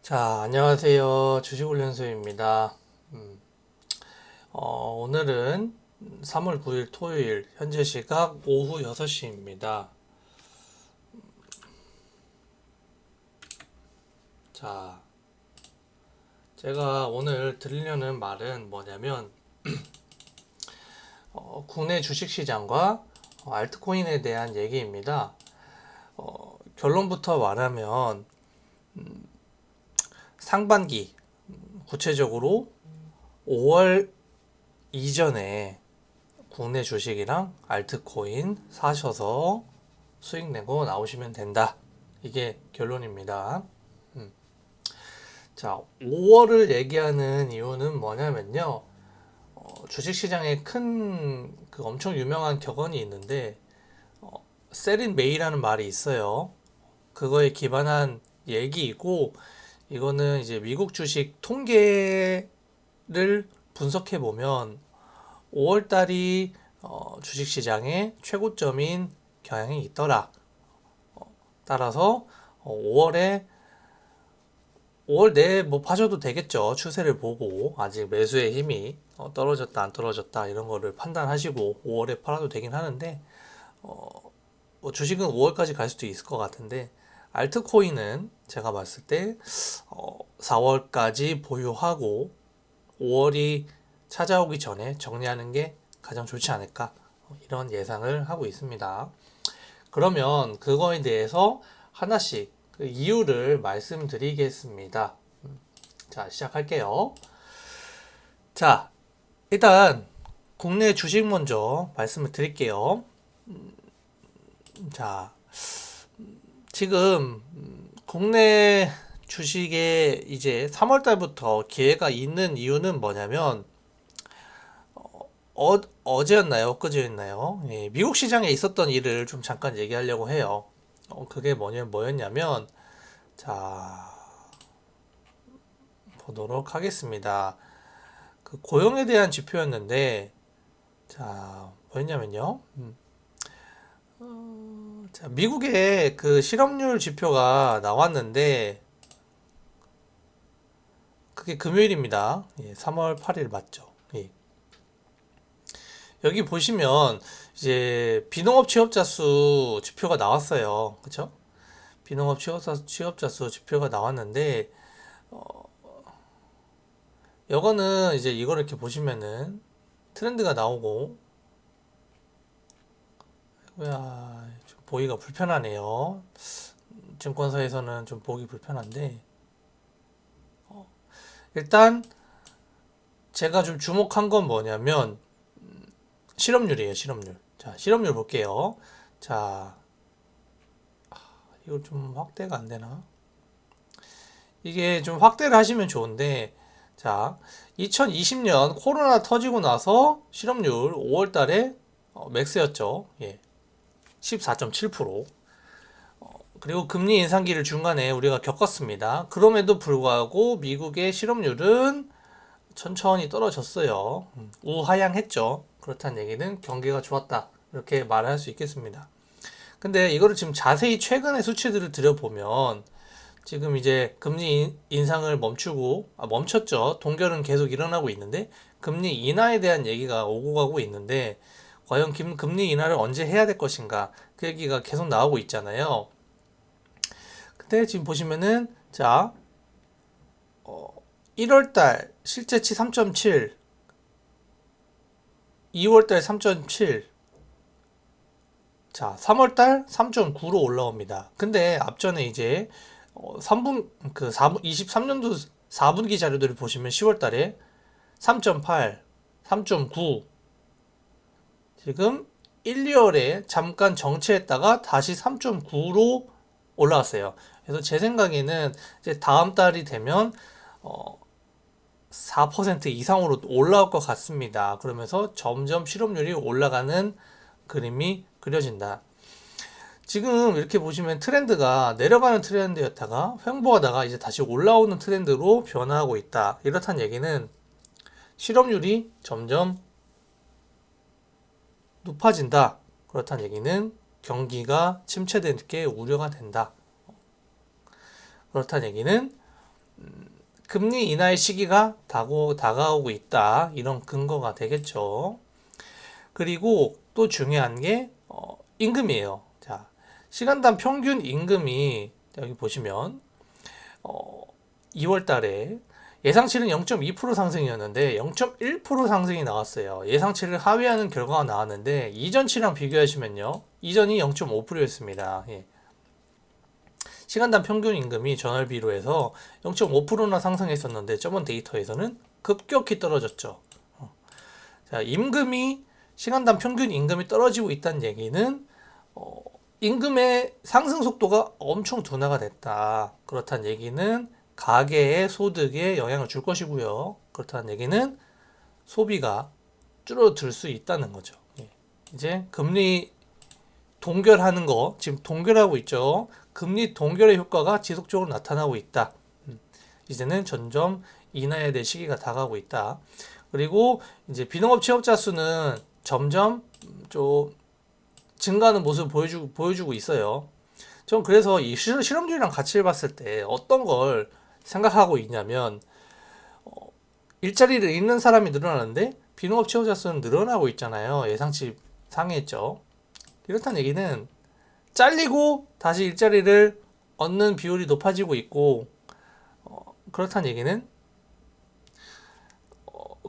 자, 안녕하세요. 주식훈련소입니다. 오늘은 3월 9일 토요일, 현재 시각 오후 6시입니다. 자, 제가 오늘 드리려는 말은 뭐냐면, 국내 주식시장과 알트코인에 대한 얘기입니다. 결론부터 말하면, 상반기, 구체적으로 5월 이전에 국내 주식이랑 알트코인 사셔서 수익 내고 나오시면 된다. 이게 결론입니다. 자, 5월을 얘기하는 이유는 뭐냐면요. 주식시장에 큰 그 엄청 유명한 격언이 있는데 셀인 메이라는 말이 있어요. 그거에 기반한 얘기이고 이거는 이제 미국 주식 통계를 분석해 보면 5월 달이 주식시장의 최고점인 경향이 있더라. 따라서 5월 내에 뭐 파셔도 되겠죠. 추세를 보고 아직 매수의 힘이 떨어졌다 안 떨어졌다 이런 거를 판단하시고 5월에 팔아도 되긴 하는데 뭐 주식은 5월까지 갈 수도 있을 것 같은데 알트코인은 제가 봤을 때 4월까지 보유하고 5월이 찾아오기 전에 정리하는 게 가장 좋지 않을까 이런 예상을 하고 있습니다. 그러면 그거에 대해서 하나씩 그 이유를 말씀드리겠습니다. 자, 시작할게요. 자, 일단 국내 주식 먼저 말씀을 드릴게요. 자, 지금 국내 주식에 이제 3월 달부터 기회가 있는 이유는 뭐냐면 어제였나요? 엊그제였나요? 예, 미국 시장에 있었던 일을 좀 잠깐 얘기하려고 해요. 그게 뭐였냐면 자, 보도록 하겠습니다. 그 고용에 대한 지표였는데 자, 뭐였냐면요. 자, 미국의 그 실업률 지표가 나왔는데 그게 금요일입니다. 예, 3월 8일 맞죠? 예. 여기 보시면 이제 비농업 취업자 수 지표가 나왔어요. 그쵸? 비농업 취업자 수 지표가 나왔는데 이거는 이제 이거를 이렇게 보시면은 트렌드가 나오고 야, 좀 보기가 불편하네요. 증권사에서는 좀 보기 불편한데 일단 제가 좀 주목한 건 뭐냐면 실업률이에요, 실업률. 자, 실업률 볼게요. 자, 이거 좀 확대가 안 되나? 이게 좀 확대를 하시면 좋은데, 자, 2020년 코로나 터지고 나서 실업률 5월 달에 맥스였죠. 예, 14.7%. 그리고 금리 인상기를 중간에 우리가 겪었습니다. 그럼에도 불구하고 미국의 실업률은 천천히 떨어졌어요. 우하향했죠. 그렇다는 얘기는 경기가 좋았다. 이렇게 말할 수 있겠습니다. 근데 이거를 지금 자세히 최근의 수치들을 들여보면 지금 이제 금리 인상을 멈췄죠. 동결은 계속 일어나고 있는데 금리 인하에 대한 얘기가 오고 가고 있는데 과연 금리 인하를 언제 해야 될 것인가 그 얘기가 계속 나오고 있잖아요. 근데 지금 보시면은 자 1월달 실제치 3.7, 2월달 3.7, 자 3월달 3.9로 올라옵니다. 근데 앞전에 이제 3분 그 4분 23년도 4분기 자료들을 보시면 10월 달에 3.8, 3.9 지금 1, 2월에 잠깐 정체했다가 다시 3.9로 올라왔어요. 그래서 제 생각에는 이제 다음 달이 되면 4% 이상으로 올라올 것 같습니다. 그러면서 점점 실업률이 올라가는 그림이 그려진다. 지금 이렇게 보시면 트렌드가 내려가는 트렌드였다가 횡보하다가 이제 다시 올라오는 트렌드로 변화하고 있다. 이렇다는 얘기는 실업률이 점점 높아진다. 그렇다는 얘기는 경기가 침체될 게 우려가 된다. 그렇다는 얘기는 금리 인하의 시기가 다가오고 있다. 이런 근거가 되겠죠. 그리고 또 중요한 게 임금이에요. 자, 시간당 평균 임금이 여기 보시면 2월 달에 예상치는 0.2% 상승이었는데 0.1% 상승이 나왔어요. 예상치를 하회하는 결과가 나왔는데 이전치랑 비교하시면요. 이전이 0.5%였습니다. 예. 시간당 평균 임금이 전월비로 해서 0.5%나 상승했었는데 저번 데이터에서는 급격히 떨어졌죠. 자, 시간당 평균 임금이 떨어지고 있다는 얘기는 임금의 상승 속도가 엄청 둔화가 됐다. 그렇다는 얘기는 가계의 소득에 영향을 줄 것이고요. 그렇다는 얘기는 소비가 줄어들 수 있다는 거죠. 예. 이제 금리 동결하는 거 지금 동결하고 있죠. 금리 동결의 효과가 지속적으로 나타나고 있다. 이제는 점점 인하해야 될 시기가 다가오고 있다. 그리고 이제 비농업 취업자 수는 점점 좀 증가하는 모습을 보여주고 있어요. 전 그래서 이 실험률이랑 같이 봤을 때 어떤 걸 생각하고 있냐면 일자리를 잃는 사람이 늘어나는데 비농업 취업자 수는 늘어나고 있잖아요. 예상치 상회했죠. 이렇다는 얘기는 잘리고 다시 일자리를 얻는 비율이 높아지고 있고 그렇다는 얘기는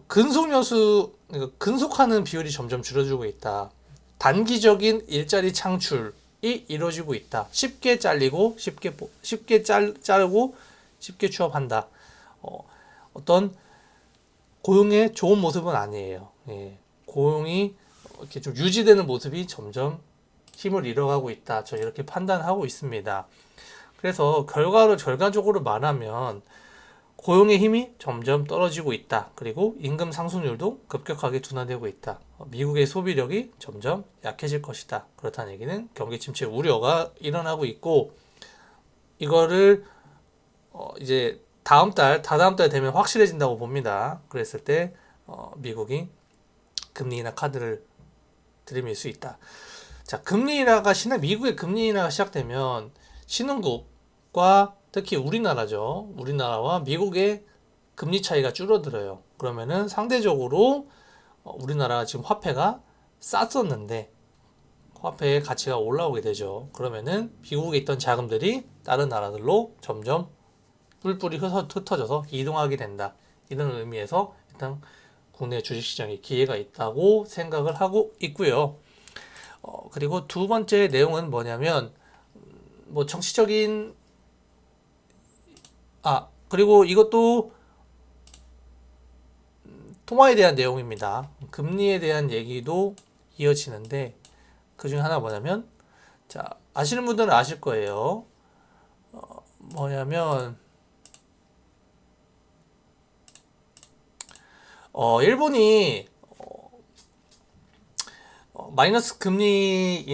그러니까 근속하는 비율이 점점 줄어들고 있다. 단기적인 일자리 창출이 이루어지고 있다. 쉽게 잘리고 쉽게 자르고 쉽게 취업한다. 어떤 고용의 좋은 모습은 아니에요. 예. 고용이 이렇게 좀 유지되는 모습이 점점 힘을 잃어가고 있다. 저 이렇게 판단하고 있습니다. 그래서 결과적으로 말하면 고용의 힘이 점점 떨어지고 있다. 그리고 임금 상승률도 급격하게 둔화되고 있다. 미국의 소비력이 점점 약해질 것이다. 그렇다는 얘기는 경기 침체 우려가 일어나고 있고 이거를 이제 다다음 달 되면 확실해진다고 봅니다. 그랬을 때 미국이 금리 인하 카드를 들이밀 수 있다. 자, 미국의 금리 인하가 시작되면 신흥국과 특히 우리나라와 미국의 금리 차이가 줄어들어요. 그러면은 상대적으로 우리나라가 지금 화폐가 쌌었는데 화폐의 가치가 올라오게 되죠. 그러면은 미국에 있던 자금들이 다른 나라들로 점점 뿔뿔이 흩어져서 이동하게 된다. 이런 의미에서 일단 국내 주식시장에 기회가 있다고 생각을 하고 있고요. 그리고 두 번째 내용은 뭐냐면 뭐 정치적인 그리고 이것도 통화에 대한 내용입니다. 금리에 대한 얘기도 이어지는데 그 중에 하나 뭐냐면 자, 아시는 분들은 아실 거예요. 뭐냐면 일본이 마이너스 금리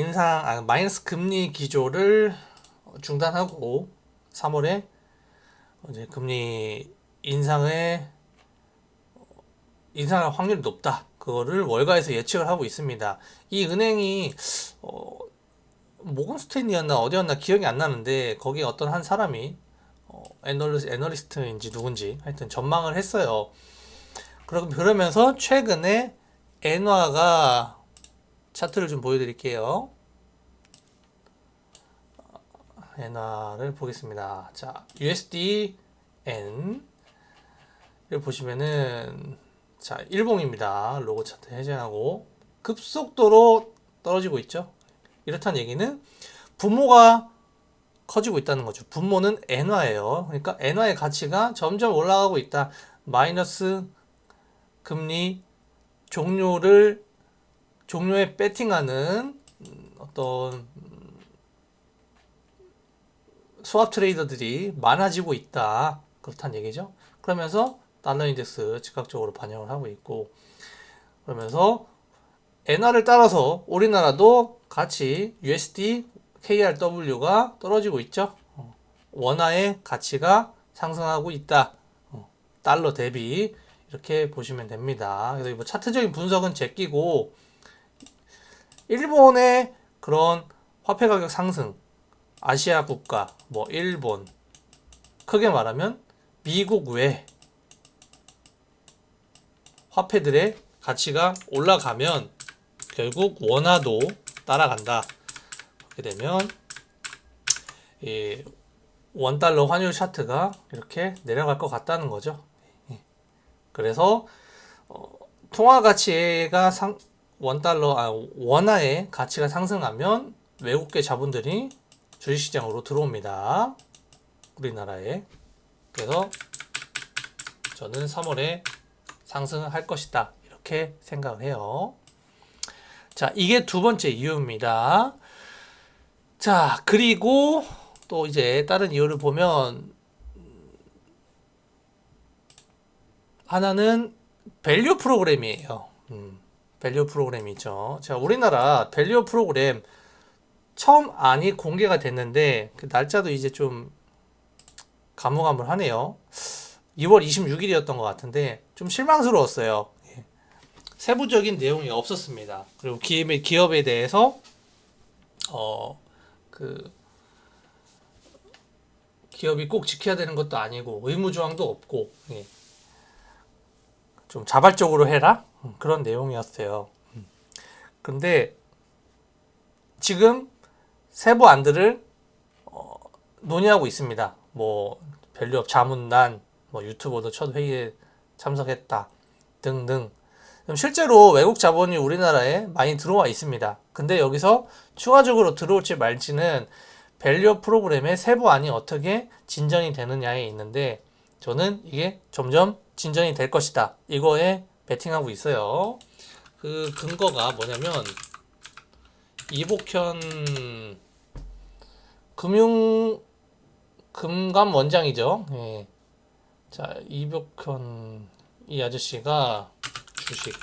기조를 중단하고 3월에 이제 금리 인상할 확률이 높다. 그거를 월가에서 예측을 하고 있습니다. 이 은행이 모건스탠리였나 어디였나 기억이 안 나는데 거기에 어떤 한 사람이 애널리스트인지 누군지 하여튼 전망을 했어요. 그러면서 최근에 엔화가 차트를 좀 보여드릴게요. 엔화를 보겠습니다. 자, USD N을 보시면은 자, 일봉입니다. 로고 차트 해제하고 급속도로 떨어지고 있죠. 이렇다는 얘기는 분모가 커지고 있다는 거죠. 분모는 엔화예요. 그러니까 엔화의 가치가 점점 올라가고 있다. 마이너스 금리 종료에 배팅하는 어떤 스왑 트레이더들이 많아지고 있다. 그렇다는 얘기죠. 그러면서 달러 인덱스 즉각적으로 반영을 하고 있고 그러면서 엔화를 따라서 우리나라도 같이 USD KRW가 떨어지고 있죠. 원화의 가치가 상승하고 있다. 달러 대비 이렇게 보시면 됩니다. 그래서 뭐 차트적인 분석은 제끼고 일본의 그런 화폐 가격 상승, 아시아 국가, 뭐 일본, 크게 말하면 미국 외 화폐들의 가치가 올라가면 결국 원화도 따라간다. 그렇게 되면 이 원달러 환율 차트가 이렇게 내려갈 것 같다는 거죠. 그래서 통화 가치가 원화의 가치가 상승하면 외국계 자본들이 주식시장으로 들어옵니다. 우리나라에. 그래서 저는 3월에 상승을 할 것이다. 이렇게 생각을 해요. 자, 이게 두 번째 이유입니다. 자, 그리고 또 이제 다른 이유를 보면 하나는 밸류 프로그램이에요. 밸류 프로그램이죠. 자, 우리나라 밸류 프로그램 처음 안이 공개가 됐는데 그 날짜도 이제 좀 가물가물하네요. 2월 26일이었던 것 같은데 좀 실망스러웠어요. 세부적인 내용이 없었습니다. 그리고 기업에 대해서 그 기업이 꼭 지켜야 되는 것도 아니고 의무조항도 없고 좀 자발적으로 해라 그런 내용이었어요. 근데 지금 세부 안들을 논의하고 있습니다. 뭐 밸류업 자문단, 뭐 유튜버도 첫 회의에 참석했다 등등. 실제로 외국 자본이 우리나라에 많이 들어와 있습니다. 근데 여기서 추가적으로 들어올지 말지는 밸류업 프로그램의 세부안이 어떻게 진전이 되느냐에 있는데 저는 이게 점점 진전이 될 것이다. 이거에 베팅하고 있어요. 그 근거가 뭐냐면 이복현 금감 원장이죠. 예. 자, 이복현 이 아저씨가 주식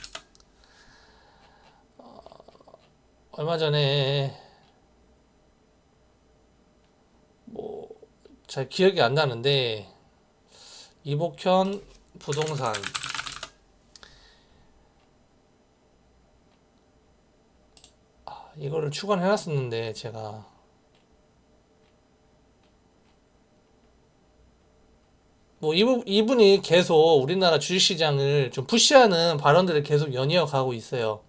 얼마 전에 뭐 잘 기억이 안 나는데 이복현 부동산 이거를 추가해 놨었는데 제가 뭐 이분이 계속 우리나라 주식시장을 좀 푸시하는 발언들을 계속 연이어가고 있어요.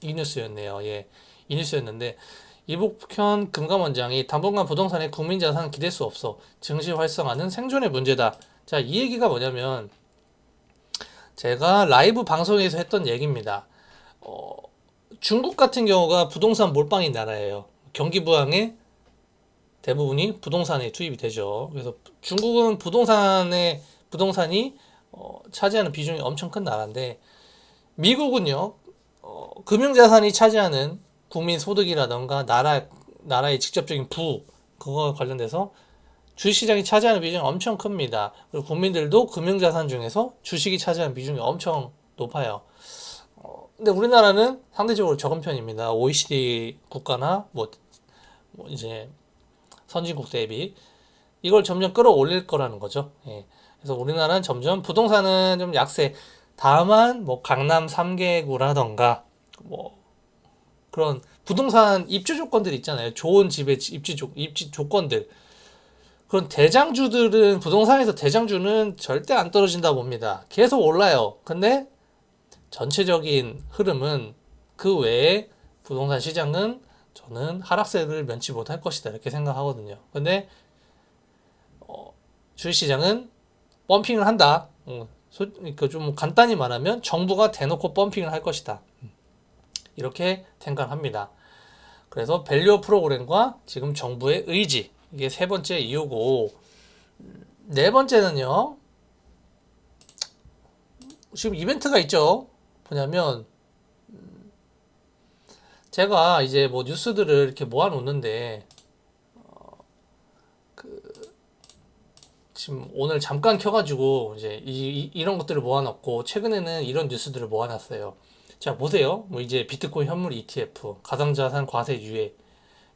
이 뉴스였네요. 예, 이 뉴스였는데 이복현 금감원장이 당분간 부동산의 국민자산 기댈 수 없어. 증시 활성화는 생존의 문제다. 자, 이 얘기가 뭐냐면 제가 라이브 방송에서 했던 얘기입니다. 중국 같은 경우가 부동산 몰빵인 나라예요. 경기 부양에 대부분이 부동산에 투입이 되죠. 그래서 중국은 부동산이 차지하는 비중이 엄청 큰 나라인데 미국은요 금융자산이 차지하는 국민 소득이라던가 나라의 직접적인 그거 관련돼서 주식시장이 차지하는 비중이 엄청 큽니다. 그리고 국민들도 금융자산 중에서 주식이 차지하는 비중이 엄청 높아요. 근데 우리나라는 상대적으로 적은 편입니다. OECD 국가나 뭐 이제 선진국 대비 이걸 점점 끌어올릴 거라는 거죠. 예. 그래서 우리나라는 점점 부동산은 좀 약세. 다만 뭐 강남 3개구라던가 뭐 그런 부동산 입주 조건들 있잖아요. 좋은 집의 입지 조건들. 그런 대장주들은 부동산에서 대장주는 절대 안 떨어진다 봅니다. 계속 올라요. 근데 전체적인 흐름은 그 외에 부동산 시장은 저는 하락세를 면치 못할 것이다 이렇게 생각하거든요. 근데 주식시장은 펌핑을 한다. 그러니까 좀 간단히 말하면 정부가 대놓고 펌핑을 할 것이다. 이렇게 생각합니다. 그래서 밸류 프로그램과 지금 정부의 의지 이게 세 번째 이유고 네 번째는요. 지금 이벤트가 있죠. 뭐냐면 제가 이제 뭐 뉴스들을 이렇게 모아놓는데 지금 오늘 잠깐 켜가지고 이제 이런 것들을 모아놨고 최근에는 이런 뉴스들을 모아놨어요. 자 보세요. 뭐 이제 비트코인 현물 ETF, 가상자산 과세 유예,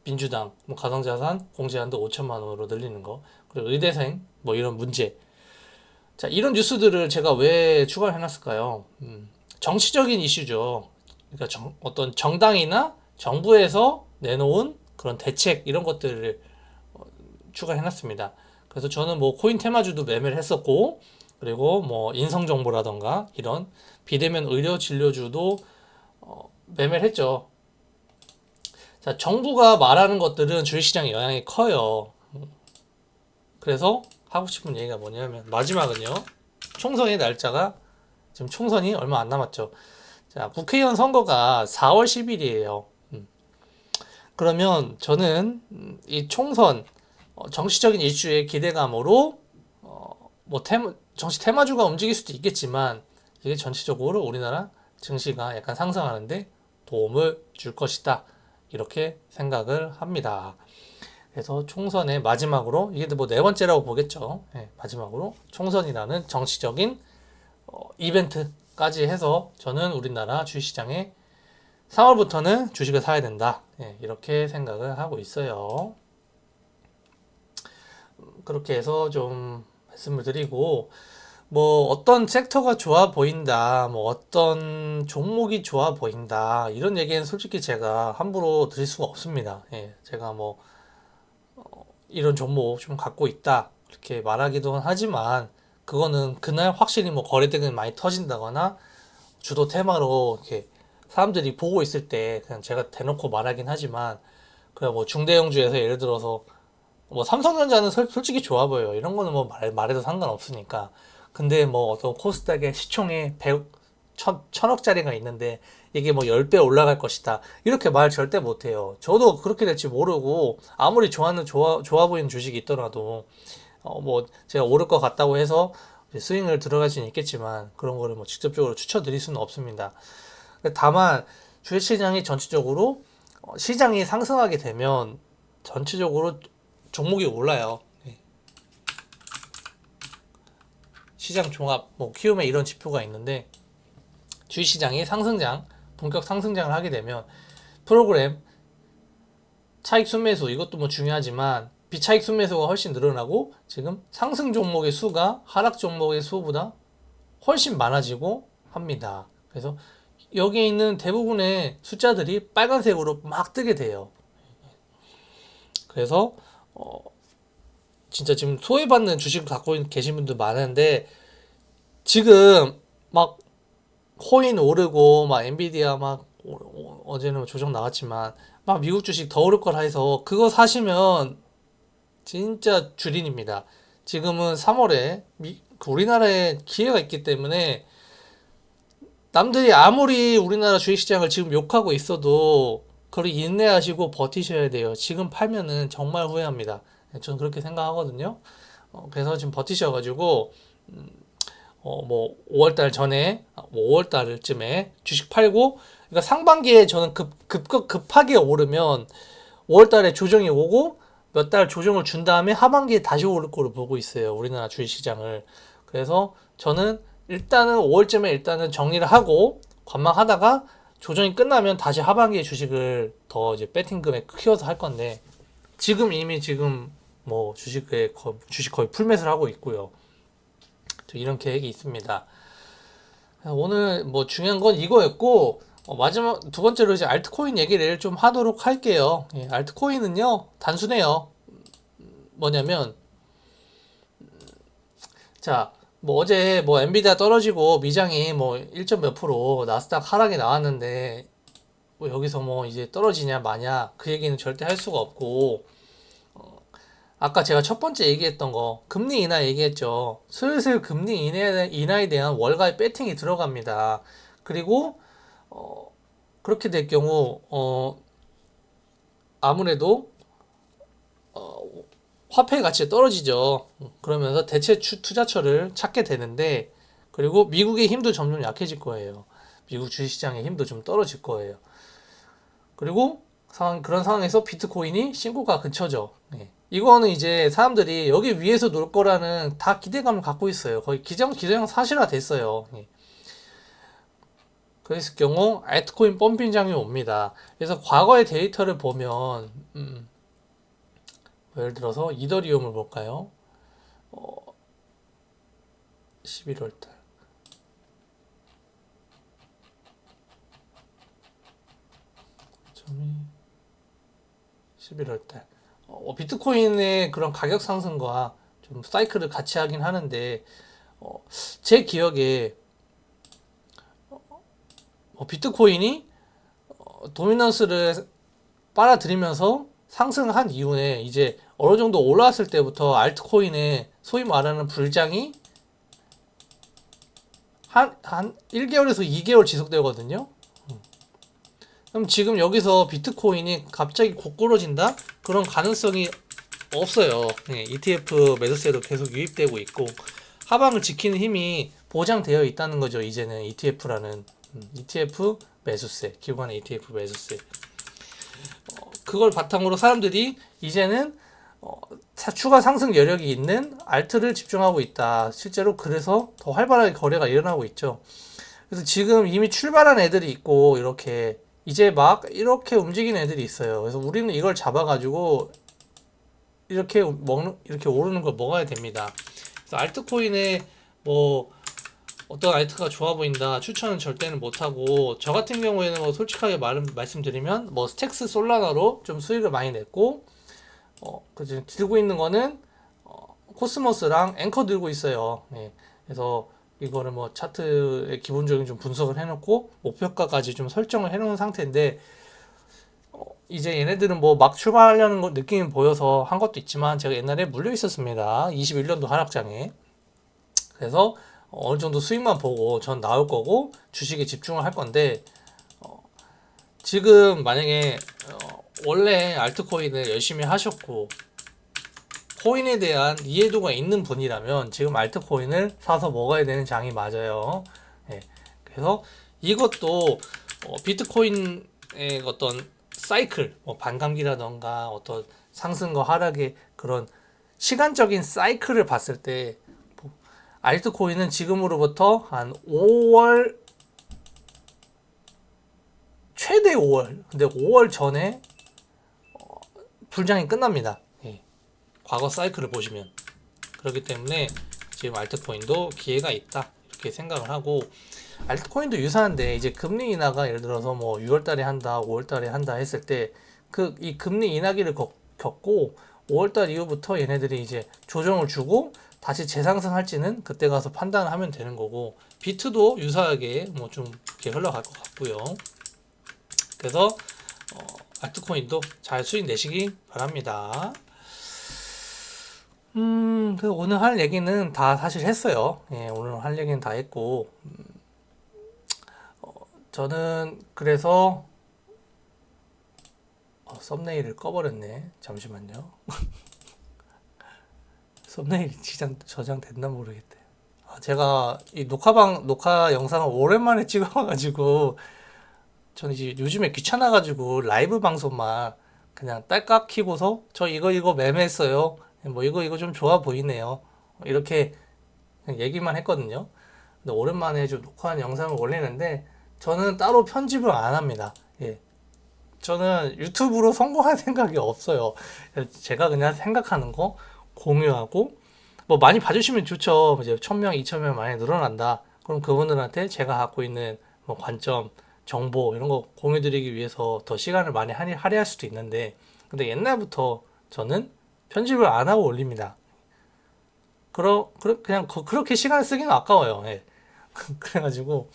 민주당 뭐 가상자산 공제한도 5천만 원으로 늘리는 거, 그리고 의대생 뭐 이런 문제. 자 이런 뉴스들을 제가 왜 추가를 해놨을까요? 정치적인 이슈죠. 그러니까 어떤 정당이나 정부에서 내놓은 그런 대책 이런 것들을 추가해놨습니다. 그래서 저는 뭐 코인 테마주도 매매를 했었고 그리고 뭐 인성정보라던가 이런 비대면 의료 진료주도 매매를 했죠. 자, 정부가 말하는 것들은 주식시장에 영향이 커요. 그래서 하고 싶은 얘기가 뭐냐면 마지막은요. 총선의 날짜가 지금 총선이 얼마 안 남았죠. 자, 국회의원 선거가 4월 10일이에요. 그러면 저는 이 총선 정치적인 이슈의 기대감으로 뭐 정치 테마주가 움직일 수도 있겠지만 이게 전체적으로 우리나라 증시가 약간 상승하는데 도움을 줄 것이다. 이렇게 생각을 합니다. 그래서 총선의 마지막으로 이게 뭐 네 번째라고 보겠죠. 네, 마지막으로 총선이라는 정치적인 이벤트까지 해서 저는 우리나라 주식시장에 3월부터는 주식을 사야 된다. 네, 이렇게 생각을 하고 있어요. 그렇게 해서 좀 말씀을 드리고 뭐 어떤 섹터가 좋아 보인다, 뭐 어떤 종목이 좋아 보인다 이런 얘기는 솔직히 제가 함부로 드릴 수가 없습니다. 예, 제가 뭐 이런 종목 좀 갖고 있다 이렇게 말하기도 하지만 그거는 그날 확실히 뭐 거래대금이 많이 터진다거나 주도 테마로 이렇게 사람들이 보고 있을 때 그냥 제가 대놓고 말하긴 하지만 그냥 뭐 중대형주에서 예를 들어서 뭐 삼성전자는 솔직히 좋아 보여요. 이런 거는 뭐 말해도 상관없으니까. 근데 뭐 어떤 코스닥의 시총이 100, 1000억짜리가 있는데 이게 뭐 10배 올라갈 것이다. 이렇게 말 절대 못 해요. 저도 그렇게 될지 모르고 아무리 좋아 보이는 주식이 있더라도 뭐 제가 오를 것 같다고 해서 스윙을 들어갈 수는 있겠지만 그런 거를 뭐 직접적으로 추천드릴 수는 없습니다. 다만 주식시장이 전체적으로 시장이 상승하게 되면 전체적으로 종목이 올라요. 네. 시장 종합, 뭐 키움에 이런 지표가 있는데 주식시장이 상승장, 본격 상승장을 하게 되면 프로그램 차익 순매수 이것도 뭐 중요하지만 비차익 순매수가 훨씬 늘어나고 지금 상승 종목의 수가 하락 종목의 수보다 훨씬 많아지고 합니다. 그래서 여기에 있는 대부분의 숫자들이 빨간색으로 막 뜨게 돼요. 그래서 진짜 지금 소외받는 주식을 갖고 계신 분들 많은데 지금 막 코인 오르고 막 엔비디아 막 어제는 조정 나왔지만 막 미국 주식 더 오를 거라 해서 그거 사시면 진짜 주린입니다. 지금은 3월에 우리나라에 기회가 있기 때문에 남들이 아무리 우리나라 주식시장을 지금 욕하고 있어도 그걸 인내하시고 버티셔야 돼요. 지금 팔면은 정말 후회합니다. 저는 그렇게 생각하거든요. 그래서 지금 버티셔가지고 뭐 5월달 전에 5월달쯤에 주식 팔고 그러니까 상반기에 저는 급하게 오르면 5월달에 조정이 오고 몇 달 조정을 준 다음에 하반기에 다시 오를 거로 보고 있어요. 우리나라 주식시장을. 그래서 저는 일단은 5월쯤에 일단은 정리를 하고 관망하다가 조정이 끝나면 다시 하반기에 주식을 더 이제 배팅 금액 키워서 할 건데 지금 이미 지금 뭐 주식 거의 풀매수를 하고 있고요. 이런 계획이 있습니다. 오늘 뭐 중요한 건 이거였고 마지막 두 번째로 이제 알트코인 얘기를 좀 하도록 할게요. 예, 알트코인은요 단순해요. 뭐냐면 자, 뭐 어제 뭐 엔비디아 떨어지고 미장이 뭐 1점 몇 프로 나스닥 하락이 나왔는데 뭐 여기서 뭐 이제 떨어지냐 마냐 그 얘기는 절대 할 수가 없고 아까 제가 첫 번째 얘기했던 거 금리 인하 얘기했죠. 슬슬 금리 인하에 대한 월가의 배팅이 들어갑니다. 그리고 그렇게 될 경우 아무래도 화폐 가치가 떨어지죠. 그러면서 대체 투자처를 찾게 되는데 그리고 미국의 힘도 점점 약해질 거예요. 미국 주식시장의 힘도 좀 떨어질 거예요. 그리고 그런 상황에서 비트코인이 신고가 근처죠. 네. 이거는 이제 사람들이 여기 위에서 놀 거라는 다 기대감을 갖고 있어요. 거의 기정 사실화 됐어요. 네. 그랬을 경우 알트코인 펌핑장이 옵니다. 그래서 과거의 데이터를 보면 예를 들어서 이더리움을 볼까요? 11월 달. 점이 11월 달. 비트코인의 그런 가격 상승과 좀 사이클을 같이 하긴 하는데 제 기억에 비트코인이 도미넌스를 빨아들이면서 상승한 이후에 이제 어느 정도 올라왔을 때부터 알트코인의 소위 말하는 불장이 한 1개월에서 2개월 지속되거든요. 그럼 지금 여기서 비트코인이 갑자기 고꾸러진다? 그런 가능성이 없어요. ETF 매도세도 계속 유입되고 있고 하방을 지키는 힘이 보장되어 있다는 거죠. 이제는 ETF라는 ETF 매수세, 기관의 ETF 매수세. 그걸 바탕으로 사람들이 이제는 추가 상승 여력이 있는 알트를 집중하고 있다. 실제로 그래서 더 활발하게 거래가 일어나고 있죠. 그래서 지금 이미 출발한 애들이 있고 이렇게 이제 막 이렇게 움직이는 애들이 있어요. 그래서 우리는 이걸 잡아가지고 이렇게 이렇게 오르는 걸 먹어야 됩니다. 그래서 알트코인에 뭐 어떤 알트가 좋아 보인다 추천은 절대는 못하고, 저 같은 경우에는 뭐 솔직하게 말씀드리면 뭐 스택스 솔라나로 좀 수익을 많이 냈고 그 들고 있는 거는 코스모스랑 앵커 들고 있어요. 그래서 이거를 뭐 차트의 기본적인 좀 분석을 해놓고 목표가까지 좀 설정을 해놓은 상태인데 이제 얘네들은 뭐 막 출발하려는 느낌이 보여서 한 것도 있지만 제가 옛날에 물려 있었습니다. 21년도 하락장에. 그래서 어느 정도 수익만 보고 전 나올 거고 주식에 집중을 할 건데 지금 만약에 원래 알트코인을 열심히 하셨고 코인에 대한 이해도가 있는 분이라면 지금 알트코인을 사서 먹어야 되는 장이 맞아요. 그래서 이것도 비트코인의 어떤 사이클, 반감기라던가 어떤 상승과 하락의 그런 시간적인 사이클을 봤을 때 알트코인은 지금으로부터 한 5월, 최대 5월, 근데 5월 전에 불장이 끝납니다. 과거 사이클을 보시면. 그렇기 때문에 지금 알트코인도 기회가 있다 이렇게 생각을 하고, 알트코인도 유사한데 이제 금리 인하가 예를 들어서 뭐 6월 달에 한다 5월 달에 한다 했을 때 이 금리 인하기를 겪고 5월 달 이후부터 얘네들이 이제 조정을 주고 다시 재상승할지는 그때 가서 판단을 하면 되는 거고, 비트도 유사하게 뭐 좀 이렇게 흘러갈 것 같고요. 그래서 알트코인도 잘 수익 내시기 바랍니다. 그래서 오늘 할 얘기는 다 사실 했어요. 오늘 할 얘기는 다 했고, 저는 그래서 썸네일을 꺼버렸네. 잠시만요. 썸네일이 저장됐나 모르겠대. 제가 이 녹화 영상을 오랜만에 찍어가지고, 저는 이제 요즘에 귀찮아가지고 라이브 방송만 그냥 딸깍 키고서 저 이거 매매했어요. 뭐 이거 좀 좋아 보이네요. 이렇게 그냥 얘기만 했거든요. 근데 오랜만에 좀 녹화한 영상을 올리는데 저는 따로 편집을 안 합니다. 저는 유튜브로 성공할 생각이 없어요. 제가 그냥 생각하는 거 공유하고 뭐 많이 봐주시면 좋죠. 이제 1000명, 2000명 많이 늘어난다. 그럼 그분들한테 제가 갖고 있는 뭐 관점, 정보 이런 거 공유드리기 위해서 더 시간을 많이 할애할 수도 있는데, 근데 옛날부터 저는 편집을 안 하고 올립니다. 그냥 그렇게 시간을 쓰기는 아까워요. 그래가지고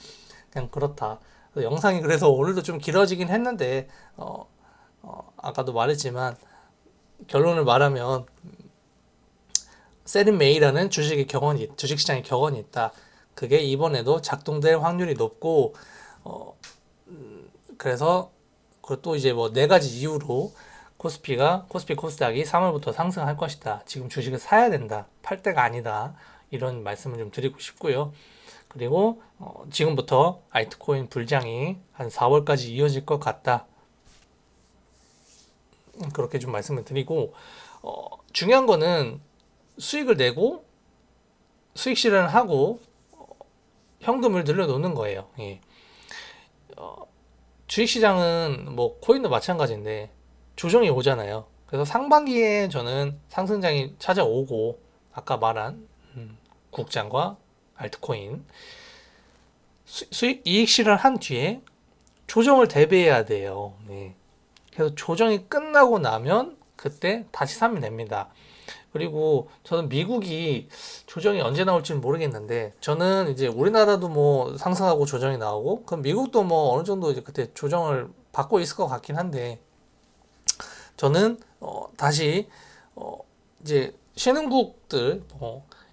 그냥 그렇다. 영상이 그래서 오늘도 좀 길어지긴 했는데 아까도 말했지만 결론을 말하면 세린 메이라는 주식시장의 격언이 있다. 그게 이번에도 작동될 확률이 높고 그래서 또 이제 뭐 네 가지 이유로 코스피 코스닥이 3월부터 상승할 것이다. 지금 주식을 사야 된다. 팔 때가 아니다. 이런 말씀을 좀 드리고 싶고요. 그리고 지금부터 알트코인 불장이 한 4월까지 이어질 것 같다. 그렇게 좀 말씀을 드리고, 중요한 거는 수익을 내고 수익 실현을 하고 현금을 늘려놓는 거예요. 주식시장은 뭐 코인도 마찬가지인데 조정이 오잖아요. 그래서 상반기에 저는 상승장이 찾아오고 아까 말한 국장과 알트코인 수익 이익 실현한 뒤에 조정을 대비해야 돼요. 그래서 조정이 끝나고 나면 그때 다시 사면 됩니다. 그리고 저는 미국이 조정이 언제 나올지는 모르겠는데, 저는 이제 우리나라도 뭐 상승하고 조정이 나오고, 그럼 미국도 뭐 어느 정도 이제 그때 조정을 받고 있을 것 같긴 한데, 저는 다시 어, 이제 신흥국들,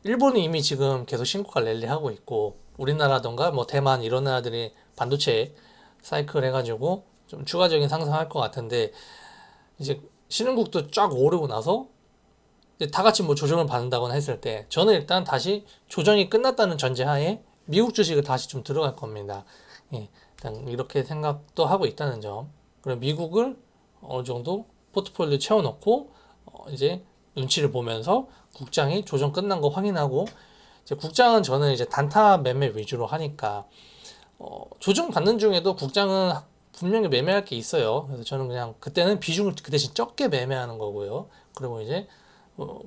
일본이 이미 지금 계속 신고가 랠리하고 있고, 우리나라던가 뭐 대만 이런 나라들이 반도체 사이클 해가지고 좀 추가적인 상승할 것 같은데, 이제 신흥국도 쫙 오르고 나서 이제 다 같이 뭐 조정을 받는다거나 했을 때, 저는 일단 다시 조정이 끝났다는 전제하에 미국 주식을 다시 좀 들어갈 겁니다. 예, 일단 이렇게 생각도 하고 있다는 점. 그리고 미국을 어느 정도 포트폴리오 채워놓고 이제 눈치를 보면서 국장이 조정 끝난 거 확인하고, 이제 국장은 저는 이제 단타 매매 위주로 하니까 조정 받는 중에도 국장은 분명히 매매할 게 있어요. 그래서 저는 그냥 그때는 비중을 그 대신 적게 매매하는 거고요. 그리고 이제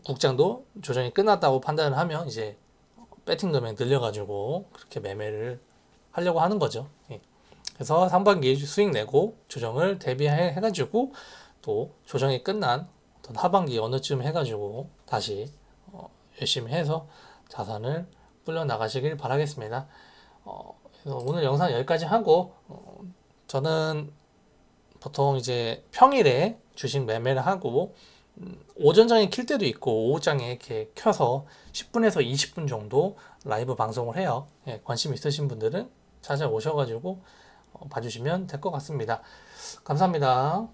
국장도 조정이 끝났다고 판단을 하면 이제 배팅 금액 늘려가지고 그렇게 매매를 하려고 하는 거죠. 예. 그래서 상반기 수익 내고 조정을 대비해가지고 또 조정이 끝난 어떤 하반기 어느쯤 해가지고 다시 열심히 해서 자산을 불려 나가시길 바라겠습니다. 그래서 오늘 영상 여기까지 하고, 저는 보통 이제 평일에 주식 매매를 하고 오전장에 킬 때도 있고 오후장에 이렇게 켜서 10분에서 20분 정도 라이브 방송을 해요. 예, 관심 있으신 분들은 찾아오셔가지고 봐주시면 될 것 같습니다. 감사합니다.